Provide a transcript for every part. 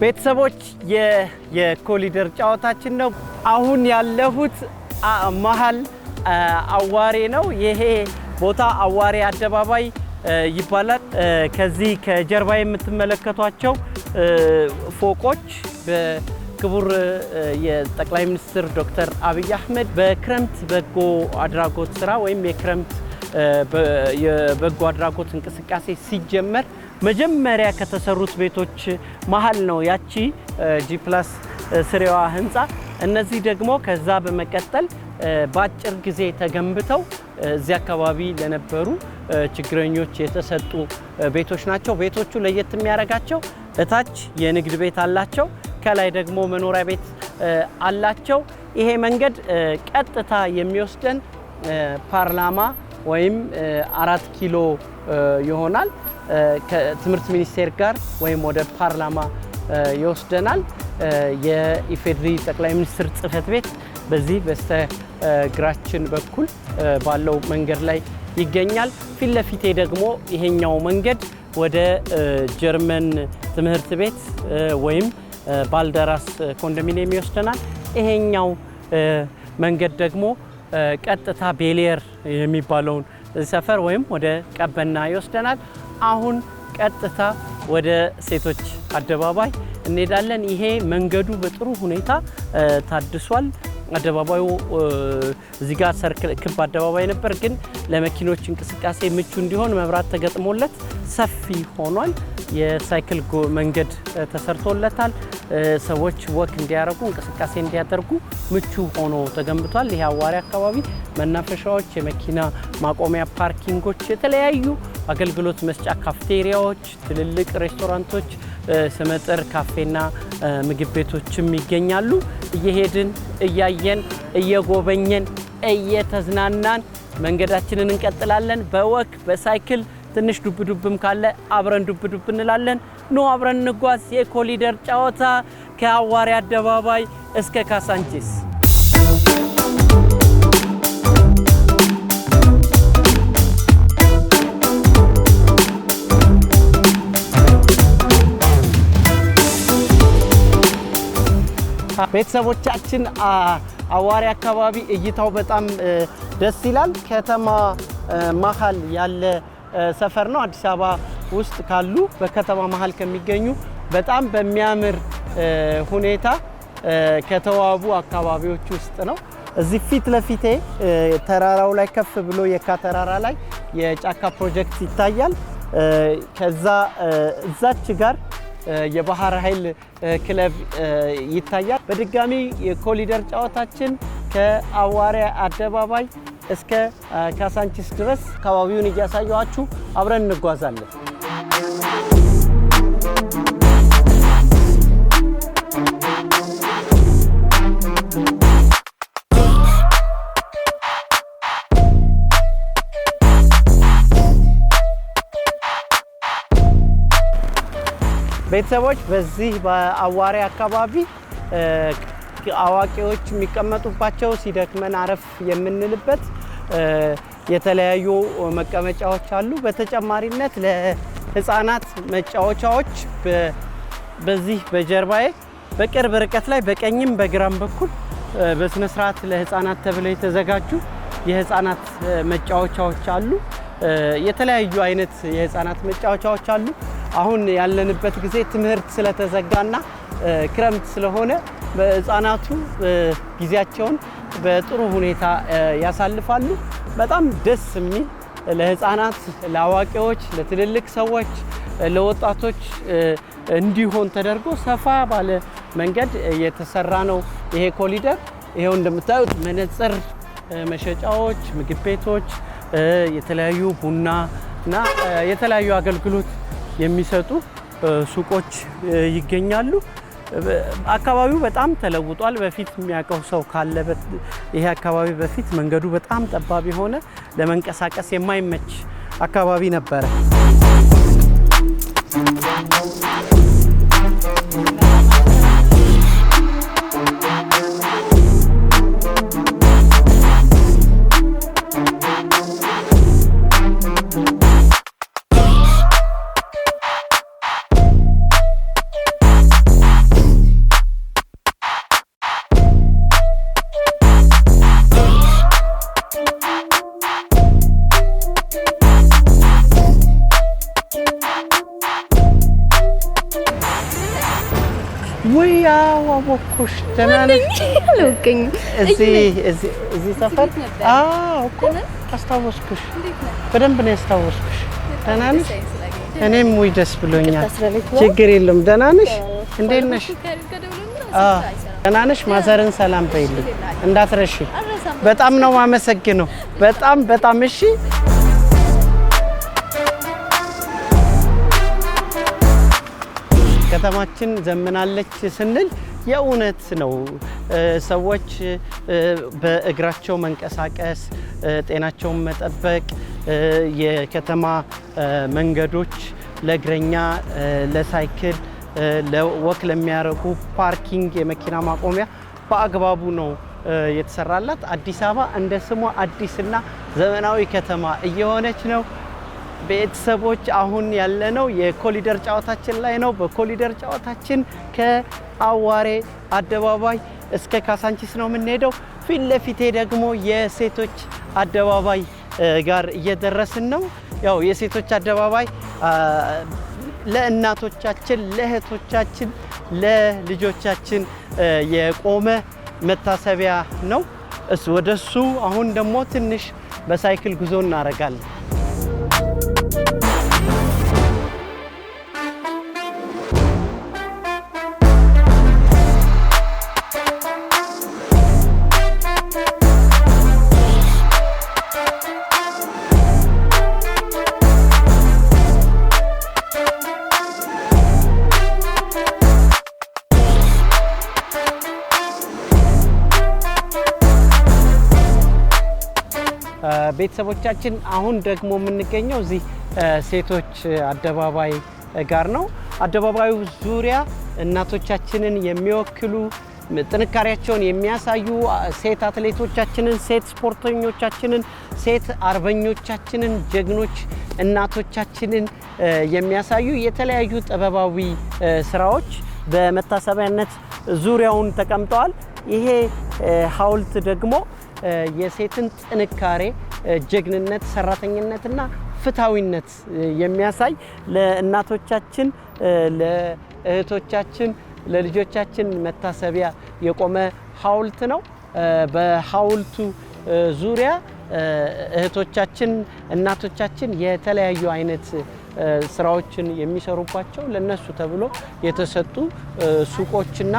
ቤተሰቦች የኮሊደር ጫወታችን ነው። አሁን ያለሁት መሃል አዋሬ ነው። ይሄ ቦታ አዋሬ አደባባይ ይባላል። ከዚህ ከጀርባ የምትመለከቷቸው ፎቆች በክቡር የጠቅላይ ሚኒስትር ዶክተር አብይ አህመድ በክረምት በጎ አድራጎት ስራ ወይም የክረምት የበጎ አድራጎት እንቅስቃሴ ሲጀመር መጀመሪያ ከተሰሩት ቤቶች መሃል ነው ያቺ G+3 ህንፃ። እነዚህ ደግሞ ከዛ በመቀጠል በአጭር ጊዜ ተገንብተው እዚህ አካባቢ ለነበሩ ችግረኞች የተሰጡ ቤቶች ናቸው። ቤቶቹ ለየት የሚያደርጋቸው እታች የንግድ ቤት አላቸው፣ ከላይ ደግሞ መኖሪያ ቤት አላቸው። ይሄ መንገድ ቀጥታ የሚወስደን ፓርላማ ወይም 4 ኪሎ ይሆናል። ከትምህርት ሚኒስቴር ጋር ወይም ወደ ፓርላማ ይወስደናል። የኢፌድሪ ጠቅላይ ሚኒስትር ጽሕፈት ቤት በዚህ በስተግራችን በኩል ባለው መንገድ ላይ ይገኛል። ፊት ለፊቴ ደግሞ ይሄኛው መንገድ ወደ ጀርመን ትምህርት ቤት ወይም ባልደራስ ኮንዶሚኒየም ይወስደናል። ይሄኛው መንገድ ደግሞ ቀጥታ ቤሌር የሚባለውን ሰፈር ወይም ወደ ቀበና ይወስደናል። አሁን ቀጥታ ወደ ሴቶች አደባባይ እንሄዳለን። ይሄ መንገዱ በጥሩ ሁኔታ ታድሷል። አደባባዩ እዚህ ጋር ሰርክል ክብ አደባባይ ነበር፣ ግን ለመኪኖች እንቅስቃሴ ምቹ እንዲሆን መብራት ተገጥሞለት ሰፊ ሆኗል። የሳይክል መንገድ ተሰርቶለታል። ሰዎች ወክ እንዲያደርጉ እንቅስቃሴ እንዲያደርጉ ምቹ ሆኖ ተገንብቷል። ይሄ አዋሬ አካባቢ መናፈሻዎች፣ የመኪና ማቆሚያ ፓርኪንጎች፣ የተለያዩ አገልግሎት መስጫ ካፍቴሪያዎች፣ ትልልቅ ሬስቶራንቶች፣ ስመጥር ካፌና ምግብ ቤቶችም ይገኛሉ። እየሄድን እያየን እየጎበኘን እየተዝናናን መንገዳችንን እንቀጥላለን። በወክ በሳይክል ትንሽ ዱብ ዱብም ካለ አብረን ዱብ ዱብ እንላለን። ኑ አብረን እንጓዝ። የኮሊደር ጨዋታ ከአዋሬ አደባባይ እስከ ካሳንቺስ። ቤተሰቦቻችን አዋሬ አካባቢ እይታው በጣም ደስ ይላል። ከተማ መሃል ያለ ሰፈር ነው። አዲስ አበባ ውስጥ ካሉ በከተማ መሃል ከሚገኙ በጣም በሚያምር ሁኔታ ከተዋቡ አካባቢዎች ውስጥ ነው። እዚህ ፊት ለፊቴ ተራራው ላይ ከፍ ብሎ የካ ተራራ ላይ የጫካ ፕሮጀክት ይታያል። ከዛ እዛች ጋር የባህር ኃይል ክለብ ይታያል። በድጋሚ የኮሊደር ጨዋታችን ከአዋሬ አደባባይ እስከ ካሳንቺስ ድረስ አካባቢውን እያሳየኋችሁ አብረን እንጓዛለን። ቤተሰቦች በዚህ በአዋሬ አካባቢ አዋቂዎች የሚቀመጡባቸው ሲደክመን አረፍ የምንልበት የተለያዩ መቀመጫዎች አሉ። በተጨማሪነት ለህፃናት መጫወቻዎች በዚህ በጀርባዬ በቅርብ ርቀት ላይ በቀኝም በግራም በኩል በስነ ስርዓት ለህፃናት ተብለው የተዘጋጁ የህፃናት መጫወቻዎች አሉ። የተለያዩ አይነት የህፃናት መጫወቻዎች አሉ። አሁን ያለንበት ጊዜ ትምህርት ስለተዘጋና ክረምት ስለሆነ ህፃናቱ ጊዜያቸውን በጥሩ ሁኔታ ያሳልፋሉ። በጣም ደስ የሚል ለህፃናት፣ ለአዋቂዎች፣ ለትልልቅ ሰዎች፣ ለወጣቶች እንዲሆን ተደርጎ ሰፋ ባለ መንገድ የተሰራ ነው ይሄ ኮሊደር። ይሄው እንደምታዩት መነጽር መሸጫዎች፣ ምግብ ቤቶች፣ የተለያዩ ቡና እና የተለያዩ አገልግሎት የሚሰጡ ሱቆች ይገኛሉ። አካባቢው በጣም ተለውጧል። በፊት የሚያውቀው ሰው ካለ ይሄ አካባቢ በፊት መንገዱ በጣም ጠባብ የሆነ ለመንቀሳቀስ የማይመች አካባቢ ነበረ። ወይ አወኩሽ ደህና ነሽ አልወቀኝ እዚህ ሰፈር እኮ አስታወስኩሽ በደንብ ነው ያስታወስኩሽ ደህና ነሽ እኔም ወይ ደስ ብሎኛል ችግር የለም ደህና ነሽ እንዴት ነሽ ደህና ነሽ ማዘርን ሰላም በይልኝ እንዳትረሺ በጣም ነው ማመሰግነው በጣም እሺ ከተማችን ዘመናለች ስንል የእውነት ነው ሰዎች በእግራቸው መንቀሳቀስ ጤናቸውን መጠበቅ የከተማ መንገዶች ለእግረኛ ለሳይክል ለወክ ለሚያረጉ ፓርኪንግ የመኪና ማቆሚያ በአግባቡ ነው የተሰራላት አዲስ አበባ እንደ ስሟ አዲስና ዘመናዊ ከተማ እየሆነች ነው ቤተሰቦች አሁን ያለነው የኮሊደር ጨዋታችን ላይ ነው በኮሊደር ጨዋታችን ከአዋሬ አደባባይ እስከ ካሳንቺስ ነው የምንሄደው ፊት ለፊቴ ደግሞ የሴቶች አደባባይ ጋር እየደረስን ነው ያው የሴቶች አደባባይ ለእናቶቻችን ለእህቶቻችን ለልጆቻችን የቆመ መታሰቢያ ነው ወደሱ አሁን ደግሞ ትንሽ በሳይክል ጉዞ እናደርጋለን ቤተሰቦቻችን አሁን ደግሞ የምንገኘው እዚህ ሴቶች አደባባይ ጋር ነው አደባባዩ ዙሪያ እናቶቻችንን የሚወክሉ ጥንካሬያቸውን የሚያሳዩ ሴት አትሌቶቻችንን ሴት ስፖርተኞቻችንን ሴት አርበኞቻችንን ጀግኖች እናቶቻችንን የሚያሳዩ የተለያዩ ጥበባዊ ስራዎች በመታሰቢያነት ዙሪያውን ተቀምጠዋል ይሄ ሐውልት ደግሞ የሴትን ጥንካሬ ጀግንነት ሰራተኝነትና ፍታዊነት የሚያሳይ ለእናቶቻችን ለእህቶቻችን ለልጆቻችን መታሰቢያ የቆመ ሐውልት ነው በሐውልቱ ዙሪያ እህቶቻችን እናቶቻችን የተለያዩ አይነት ስራዎችን የሚሰሩባቸው ለነሱ ተብሎ የተሰጡ ሱቆችና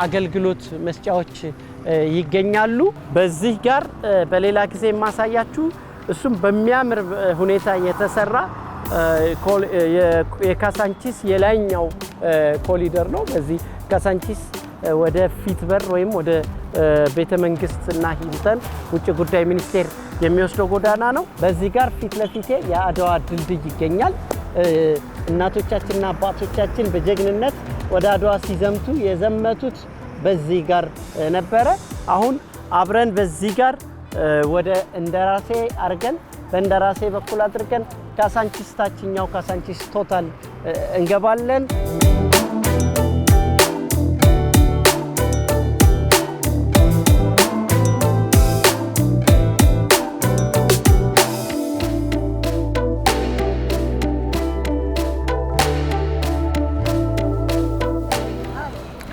አገልግሎት መስጫዎች ይገኛሉ በዚህ ጋር በሌላ ጊዜ ማሳያችሁ እሱም በሚያምር ሁኔታ የተሰራ የካሳንቺስ የላይኛው ኮሊደር ነው በዚህ ካሳንቺስ ወደ ፊት በር ወይም ወደ ቤተ መንግስትና ሂልተን ውጭ ጉዳይ ሚኒስቴር የሚወስደው ጎዳና ነው በዚህ ጋር ፊት ለፊቴ የአድዋ ድልድይ ይገኛል እናቶቻችንና አባቶቻችን በጀግንነት ወደ አድዋ ሲዘምቱ የዘመቱት በዚህ ጋር ነበረ አሁን አብረን በዚህ ጋር ወደ እንደራሴ አርገን በእንደራሴ በኩል አድርገን ካሳንቺስ ታችኛው ካሳንቺስ ቶታል እንገባለን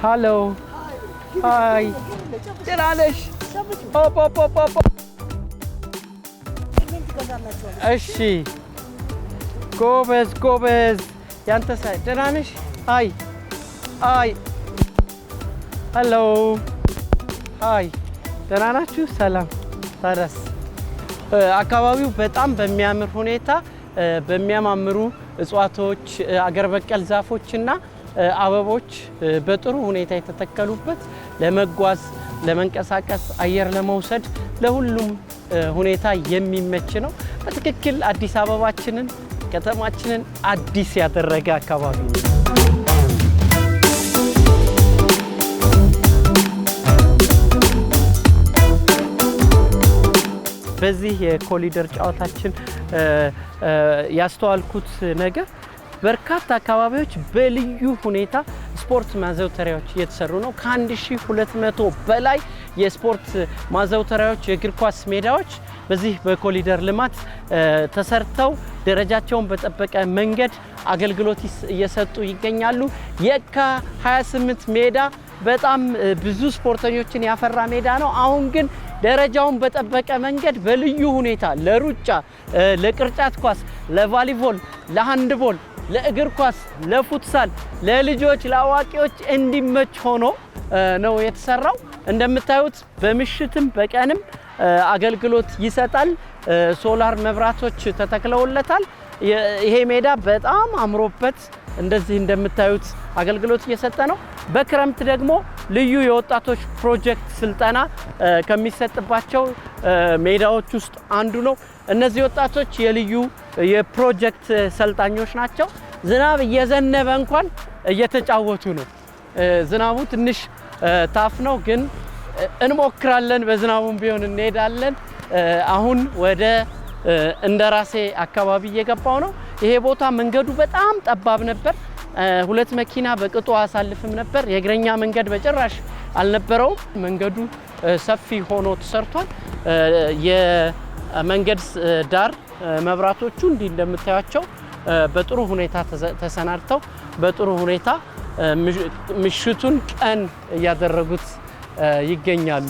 ሃሎ ሃይ ደራለሽ ኦፖፖፖፖ እሺ ጎበዝ ያንተ ሳይ ደራነሽ ሃይ ሃሎ ሃይ ደራናችሁ ሰላም ታደስ አካባቢው በጣም በሚያምር ሁኔታ በሚያማምሩ እጽዋቶች አገር በቀል ዛፎችና አበቦች በጥሩ ሁኔታ የተተከሉበት ለመጓዝ ለመንቀሳቀስ አየር ለመውሰድ ለሁሉም ሁኔታ የሚመች ነው በትክክል አዲስ አበባችንን ከተማችንን አዲስ ያደረገ አካባቢ ነው በዚህ የኮሊደር ጨዋታችን ያስተዋልኩት ነገር በርካታ አካባቢዎች በልዩ ሁኔታ ስፖርት ማዘውተሪያዎች እየተሰሩ ነው ከ1200 በላይ የስፖርት ማዘውተሪያዎች የእግር ኳስ ሜዳዎች በዚህ በኮሊደር ልማት ተሰርተው ደረጃቸውን በጠበቀ መንገድ አገልግሎት እየሰጡ ይገኛሉ። የካ 28 ሜዳ በጣም ብዙ ስፖርተኞችን ያፈራ ሜዳ ነው። አሁን ግን ደረጃውን በጠበቀ መንገድ በልዩ ሁኔታ ለሩጫ፣ ለቅርጫት ኳስ፣ ለቫሊቦል፣ ለሃንድቦል፣ ለእግር ኳስ፣ ለፉትሳል፣ ለልጆች፣ ለአዋቂዎች እንዲመች ሆኖ ነው የተሰራው። እንደምታዩት በምሽትም በቀንም አገልግሎት ይሰጣል። ሶላር መብራቶች ተተክለውለታል። ይሄ ሜዳ በጣም አምሮበት እንደዚህ እንደምታዩት አገልግሎት እየሰጠ ነው። በክረምት ደግሞ ልዩ የወጣቶች ፕሮጀክት ስልጠና ከሚሰጥባቸው ሜዳዎች ውስጥ አንዱ ነው። እነዚህ ወጣቶች የልዩ የፕሮጀክት ሰልጣኞች ናቸው። ዝናብ እየዘነበ እንኳን እየተጫወቱ ነው። ዝናቡ ትንሽ ታፍ ነው፣ ግን እንሞክራለን። በዝናቡም ቢሆን እንሄዳለን። አሁን ወደ እንደራሴ አካባቢ እየገባው ነው። ይሄ ቦታ መንገዱ በጣም ጠባብ ነበር። ሁለት መኪና በቅጡ አሳልፍም ነበር። የእግረኛ መንገድ በጭራሽ አልነበረውም። መንገዱ ሰፊ ሆኖ ተሰርቷል። የመንገድ ዳር መብራቶቹ እንዲህ እንደምታዩቸው በጥሩ ሁኔታ ተሰናድተው በጥሩ ሁኔታ ምሽቱን ቀን እያደረጉት ይገኛሉ።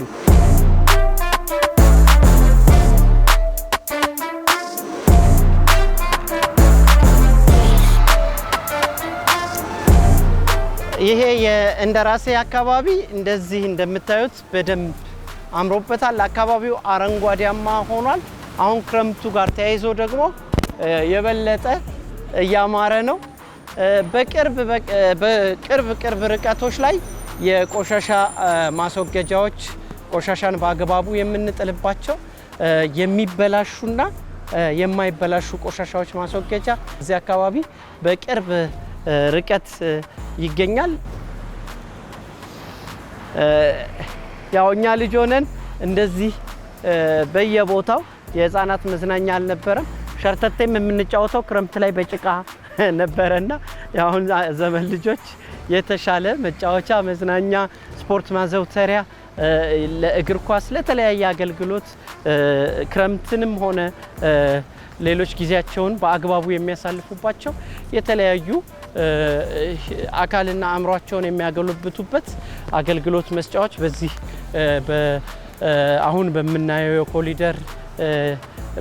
ይሄ የእንደራሴ አካባቢ እንደዚህ እንደምታዩት በደንብ አምሮበታል። አካባቢው አረንጓዴያማ ሆኗል። አሁን ክረምቱ ጋር ተያይዞ ደግሞ የበለጠ እያማረ ነው። በቅርብ ርቀቶች ላይ የቆሻሻ ማስወገጃዎች ቆሻሻን በአግባቡ የምንጥልባቸው የሚበላሹና የማይበላሹ ቆሻሻዎች ማስወገጃ እዚህ አካባቢ በቅርብ ርቀት ይገኛል። ያው እኛ ልጅ ሆነን እንደዚህ በየቦታው የህፃናት መዝናኛ አልነበረም። ሸርተቴም የምንጫወተው ክረምት ላይ በጭቃ ነበረና የአሁን ዘመን ልጆች የተሻለ መጫወቻ፣ መዝናኛ፣ ስፖርት ማዘውተሪያ፣ ለእግር ኳስ፣ ለተለያየ አገልግሎት ክረምትንም ሆነ ሌሎች ጊዜያቸውን በአግባቡ የሚያሳልፉባቸው የተለያዩ አካልና አእምሯቸውን የሚያገለብቱበት አገልግሎት መስጫዎች በዚህ አሁን በምናየው የኮሊደር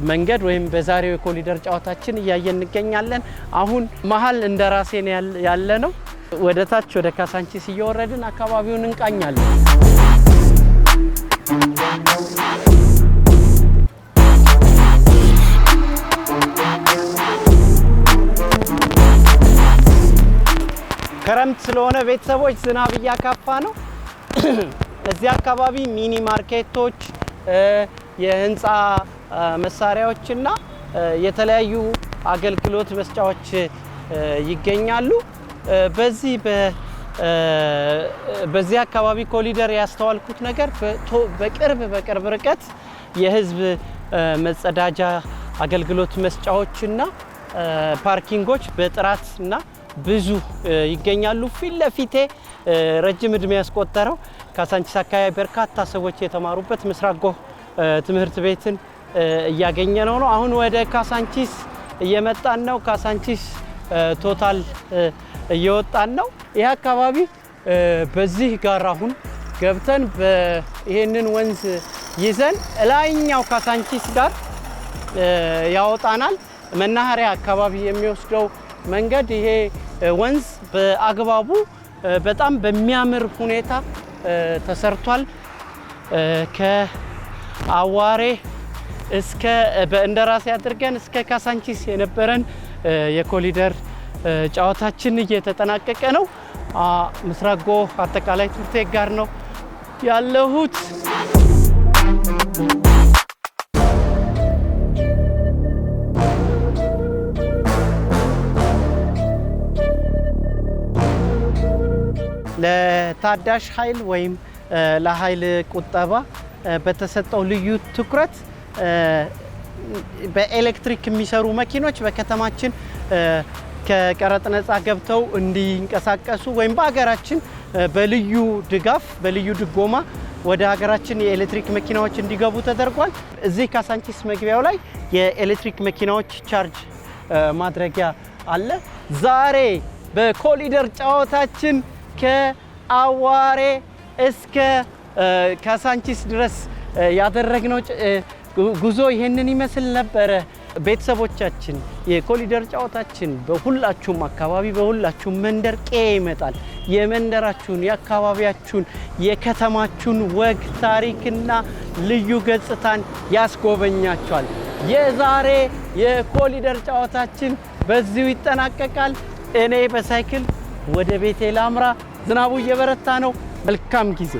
መንገድ ወይም በዛሬው የኮሊደር ጨዋታችን እያየን እንገኛለን። አሁን መሀል እንደራሴ ያለ ነው። ወደ ታች ወደ ካሳንቺስ እየወረድን አካባቢውን እንቃኛለን። ክረምት ስለሆነ ቤተሰቦች ዝናብ እያካፋ ነው። እዚህ አካባቢ ሚኒ ማርኬቶች፣ የህንፃ መሳሪያዎችና የተለያዩ አገልግሎት መስጫዎች ይገኛሉ። በዚህ አካባቢ ኮሊደር ያስተዋልኩት ነገር በቅርብ ርቀት የህዝብ መጸዳጃ አገልግሎት መስጫዎችና ፓርኪንጎች በጥራትና ብዙ ይገኛሉ። ፊት ለፊቴ ረጅም እድሜ ያስቆጠረው ካሳንቺስ አካባቢ በርካታ ሰዎች የተማሩበት ምስራቅ ጎህ ትምህርት ቤትን እያገኘ ነው። አሁን ወደ ካሳንቺስ እየመጣን ነው። ካሳንቺስ ቶታል እየወጣን ነው። ይህ አካባቢ በዚህ ጋር አሁን ገብተን ይሄንን ወንዝ ይዘን ላይኛው ካሳንቺስ ጋር ያወጣናል። መናኸሪያ አካባቢ የሚወስደው መንገድ ይሄ ወንዝ በአግባቡ በጣም በሚያምር ሁኔታ ተሰርቷል። ከአዋሬ እስከ በእንደራሴ አድርገን እስከ ካሳንቺስ የነበረን የኮሊደር ጨዋታችን እየተጠናቀቀ ነው። ምስራቅ ጎህ አጠቃላይ ትምህርት ቤት ጋር ነው ያለሁት። ለታዳሽ ኃይል ወይም ለኃይል ቁጠባ በተሰጠው ልዩ ትኩረት በኤሌክትሪክ የሚሰሩ መኪኖች በከተማችን ከቀረጥ ነፃ ገብተው እንዲንቀሳቀሱ ወይም በሀገራችን በልዩ ድጋፍ በልዩ ድጎማ ወደ ሀገራችን የኤሌክትሪክ መኪናዎች እንዲገቡ ተደርጓል። እዚህ ካሳንቺስ መግቢያው ላይ የኤሌክትሪክ መኪናዎች ቻርጅ ማድረጊያ አለ። ዛሬ በኮሊደር ጨዋታችን ከአዋሬ እስከ ካሳንቺስ ድረስ ያደረግነው ጉዞ ይሄንን ይመስል ነበረ። ቤተሰቦቻችን የኮሊደር ጨዋታችን በሁላችሁም አካባቢ በሁላችሁም መንደር ይመጣል። የመንደራችሁን፣ የአካባቢያችሁን፣ የከተማችሁን ወግ ታሪክና ልዩ ገጽታን ያስጎበኛችኋል። የዛሬ የኮሊደር ጨዋታችን በዚሁ ይጠናቀቃል። እኔ በሳይክል ወደ ቤቴ ላምራ። ዝናቡ እየበረታ ነው። መልካም ጊዜ